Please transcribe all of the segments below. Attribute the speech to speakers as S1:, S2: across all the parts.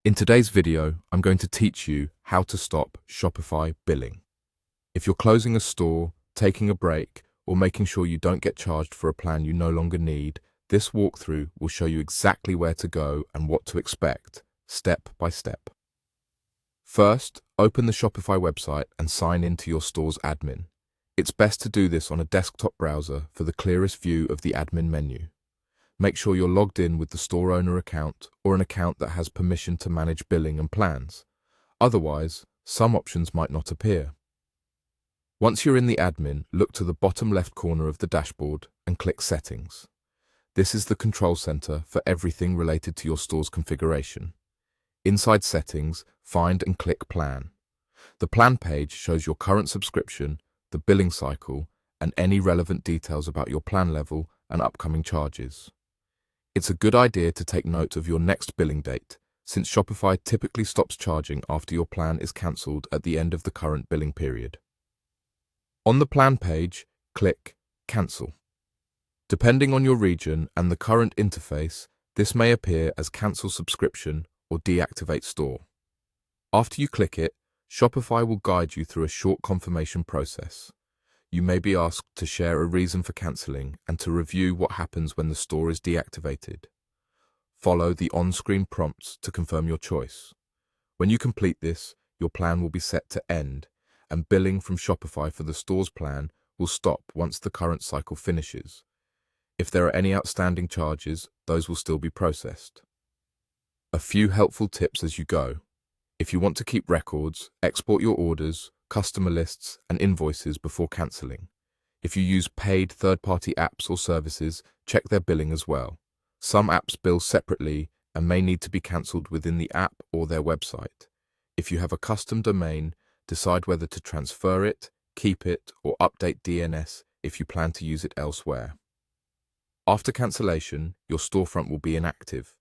S1: In today's video, I'm going to teach you how to stop Shopify billing. If you're closing a store, taking a break, or making sure you don't get charged for a plan you no longer need, this walkthrough will show you exactly where to go and what to expect, step by step. First, open the Shopify website and sign into your store's admin. It's best to do this on a desktop browser for the clearest view of the admin menu. Make sure you're logged in with the store owner account or an account that has permission to manage billing and plans. Otherwise, some options might not appear. Once you're in the admin, look to the bottom left corner of the dashboard and click Settings. This is the control center for everything related to your store's configuration. Inside Settings, find and click Plan. The Plan page shows your current subscription, the billing cycle, and any relevant details about your plan level and upcoming charges. It's a good idea to take note of your next billing date, since Shopify typically stops charging after your plan is cancelled at the end of the current billing period. On the plan page, click Cancel. Depending on your region and the current interface, this may appear as Cancel Subscription or Deactivate Store. After you click it, Shopify will guide you through a short confirmation process. You may be asked to share a reason for cancelling and to review what happens when the store is deactivated. Follow the on-screen prompts to confirm your choice. When you complete this, your plan will be set to end, and billing from Shopify for the store's plan will stop once the current cycle finishes. If there are any outstanding charges, those will still be processed. A few helpful tips as you go. If you want to keep records, export your orders, customer lists, and invoices before cancelling. If you use paid third-party apps or services, check their billing as well. Some apps bill separately and may need to be cancelled within the app or their website. If you have a custom domain, decide whether to transfer it, keep it, or update DNS if you plan to use it elsewhere. After cancellation, your storefront will be inactive.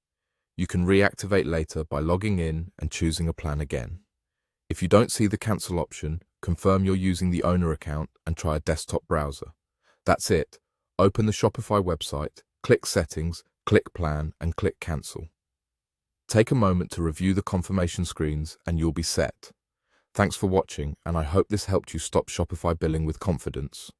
S1: You can reactivate later by logging in and choosing a plan again. If you don't see the cancel option, confirm you're using the owner account and try a desktop browser. That's it. Open the Shopify website, click Settings, click Plan, and click Cancel. Take a moment to review the confirmation screens and you'll be set. Thanks for watching, and I hope this helped you stop Shopify billing with confidence.